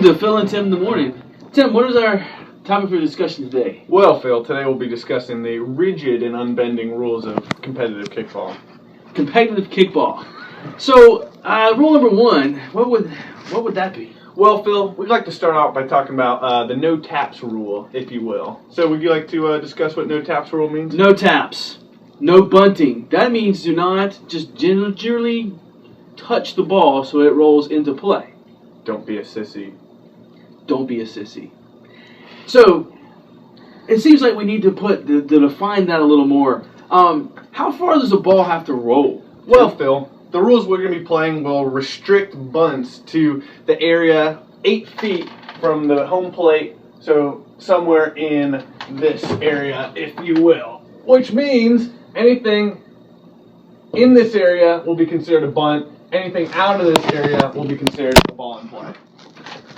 to Phil and Tim in the morning. Tim, what is our topic for discussion today? Well, Phil, today we'll be discussing the rigid and unbending rules of competitive kickball. Competitive kickball. So, rule number one, what would that be? Well, Phil, we'd like to start out by talking about the no taps rule, if you will. So, would you like to discuss what no taps rule means? No taps. No bunting. That means do not just gingerly touch the ball so it rolls into play. Don't be a sissy. Don't be a sissy. So, it seems like we need to define that a little more. How far does the ball have to roll? Well, Phil, the rules we're going to be playing will restrict bunts to the area 8 feet from the home plate, so somewhere in this area, if you will. Which means anything in this area will be considered a bunt. Anything out of this area will be considered a ball in play.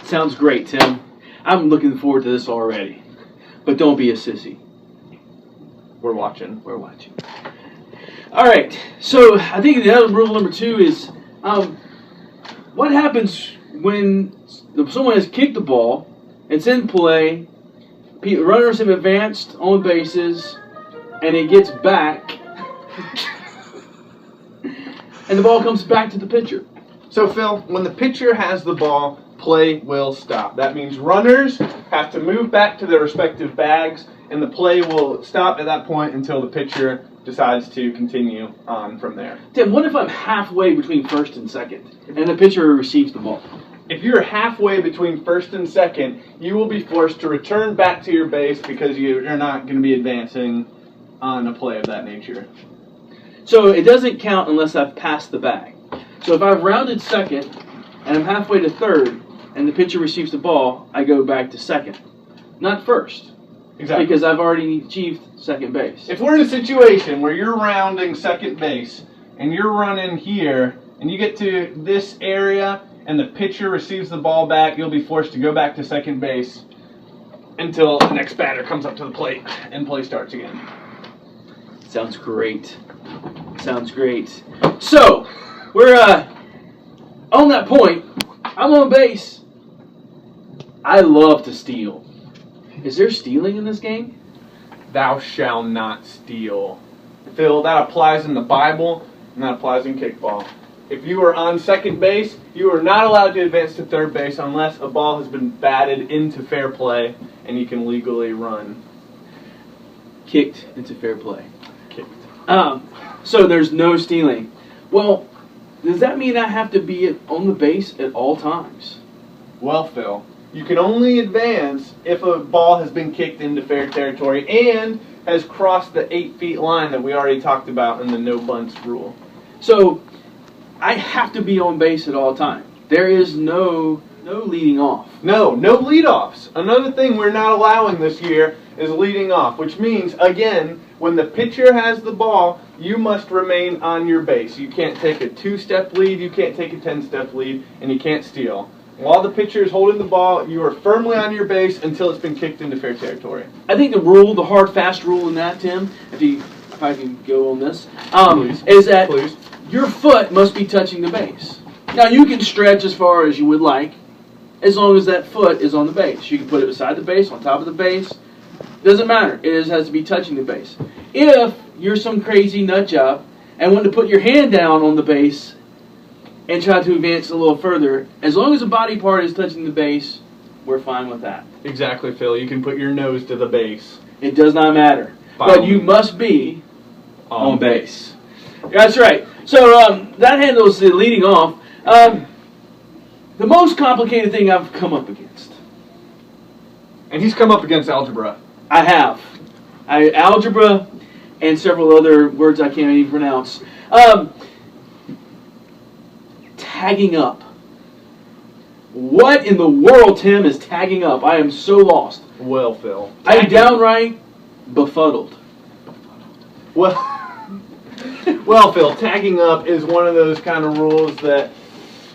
Sounds great, Tim. I'm looking forward to this already. But don't be a sissy. We're watching. We're watching. All right. So I think the other rule number 2 is what happens when someone has kicked the ball, it's in play, runners have advanced on bases, and it gets back, and the ball comes back to the pitcher. So, Phil, when the pitcher has the ball, play will stop. That means runners have to move back to their respective bags, and the play will stop at that point until the pitcher decides to continue on from there. Tim, what if I'm halfway between first and second, and the pitcher receives the ball? If you're halfway between first and second, you will be forced to return back to your base because you're not going to be advancing on a play of that nature. So it doesn't count unless I've passed the bag. So if I've rounded second, and I'm halfway to third, and the pitcher receives the ball, I go back to second. Not first. Exactly. Because I've already achieved second base. If we're in a situation where you're rounding second base, and you're running here, and you get to this area, and the pitcher receives the ball back, you'll be forced to go back to second base until the next batter comes up to the plate, and play starts again. Sounds great. Sounds great. So, we're on that point. I'm on base. I love to steal. Is there stealing in this game? Thou shalt not steal. Phil, that applies in the Bible, and that applies in kickball. If you are on second base, you are not allowed to advance to third base unless a ball has been batted into fair play and you can legally run. Kicked into fair play. Kicked. So there's no stealing. Well, does that mean I have to be on the base at all times? Well, Phil, you can only advance if a ball has been kicked into fair territory and has crossed the 8 feet line that we already talked about in the no bunts rule. So I have to be on base at all times. There is no leading off. No leadoffs. Another thing we're not allowing this year is leading off, which means, again, when the pitcher has the ball, you must remain on your base. You can't take a 2-step lead, you can't take a 10-step lead, and you can't steal. While the pitcher is holding the ball, you are firmly on your base until it's been kicked into fair territory. I think the hard, fast rule in that, Tim, if I can go on this, is that your foot must be touching the base. Now, you can stretch as far as you would like, as long as that foot is on the base. You can put it beside the base, on top of the base. Doesn't matter. It has to be touching the base. If you're some crazy nut job and want to put your hand down on the base and try to advance a little further, as long as the body part is touching the base, we're fine with that. Exactly, Phil. You can put your nose to the base. It does not matter. But you must be on base. That's right. So that handles the leading off. The most complicated thing I've come up against. And he's come up against algebra. I have. Algebra and several other words I can't even pronounce. Tagging up. What in the world, Tim, is tagging up? I am so lost. Well, Phil. I'm downright befuddled. Well, Phil, tagging up is one of those kind of rules that,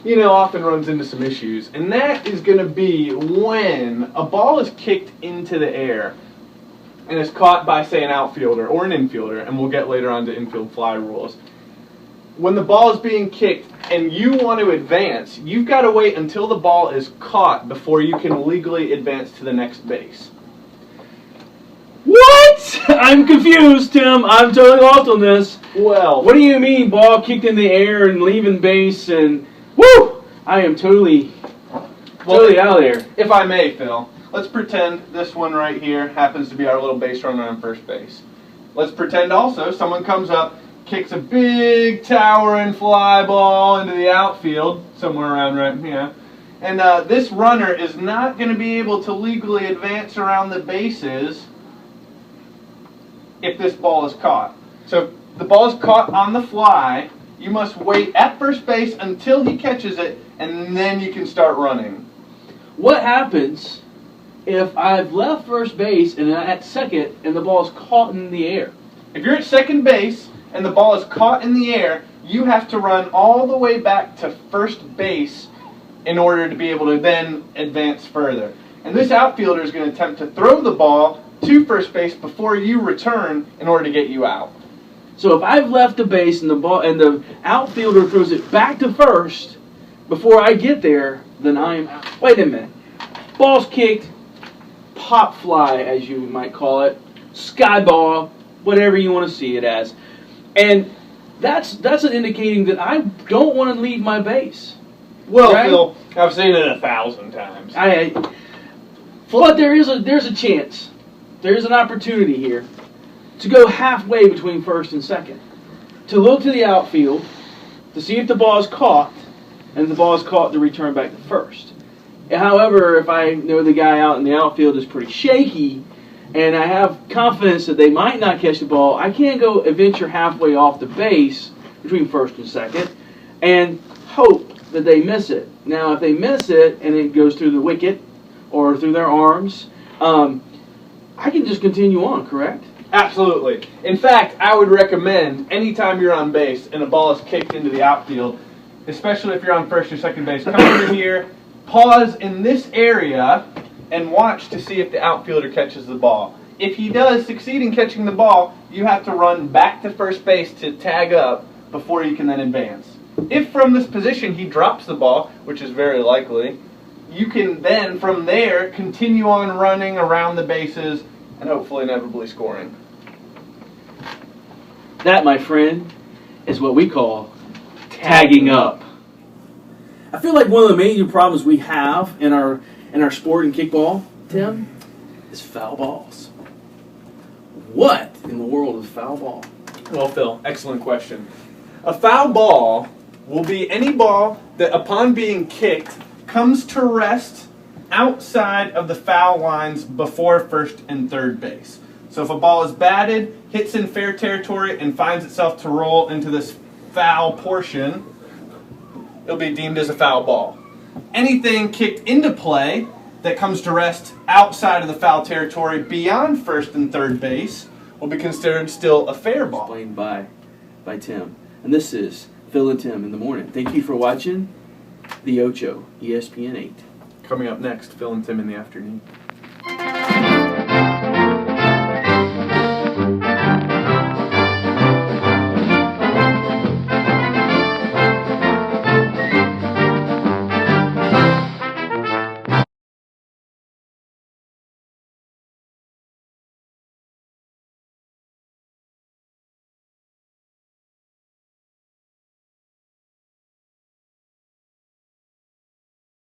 often runs into some issues. And that is going to be when a ball is kicked into the air and is caught by, say, an outfielder or an infielder, and we'll get later on to infield fly rules. when the ball is being kicked and you want to advance, you've got to wait until the ball is caught before you can legally advance to the next base. What? I'm confused, Tim. I'm totally lost on this. Well, What do you mean, ball kicked in the air and leaving base and... Woo! I am totally out there. if I may, Phil, let's pretend this one right here happens to be our little base runner on first base. Let's pretend also someone comes up, kicks a big towering fly ball into the outfield, somewhere around right here. And this runner is not going to be able to legally advance around the bases if this ball is caught. So if the ball is caught on the fly, you must wait at first base until he catches it, and then you can start running. What happens if I've left first base and I'm at second and the ball's caught in the air? If you're at second base and the ball is caught in the air, you have to run all the way back to first base in order to be able to then advance further. And this outfielder is going to attempt to throw the ball to first base before you return in order to get you out. So if I've left the base and the outfielder throws it back to first before I get there, then I am out. Wait a minute. Ball's kicked, pop fly as you might call it, sky ball, whatever you want to see it as. And that's an indicating that I don't want to leave my base. Well, right? Phil, I've seen it 1,000 times. But there's a chance. There's an opportunity here to go halfway between first and second. To look to the outfield, to see if the ball is caught, and if the ball is caught, to return back to first. However, if I know the guy out in the outfield is pretty shaky, and I have confidence that they might not catch the ball, I can't go adventure halfway off the base between first and second and hope that they miss it. Now, if they miss it and it goes through the wicket or through their arms, I can just continue on, correct? Absolutely. In fact, I would recommend anytime you're on base and a ball is kicked into the outfield, especially if you're on first or second base, come over here, pause in this area, and watch to see if the outfielder catches the ball. If he does succeed in catching the ball, you have to run back to first base to tag up before you can then advance. If from this position he drops the ball, which is very likely, you can then from there continue on running around the bases and hopefully inevitably scoring. That, my friend, is what we call tagging up. I feel like one of the major problems we have in our sport in kickball, Tim, is foul balls. What in the world is foul ball? Well, Phil, excellent question. A foul ball will be any ball that upon being kicked comes to rest outside of the foul lines before first and third base. So if a ball is batted, hits in fair territory, and finds itself to roll into this foul portion, it'll be deemed as a foul ball. Anything kicked into play that comes to rest outside of the foul territory beyond first and third base will be considered still a fair ball. Explained by Tim. And this is Phil and Tim in the morning. Thank you for watching The Ocho, ESPN 8. Coming up next, Phil and Tim in the afternoon.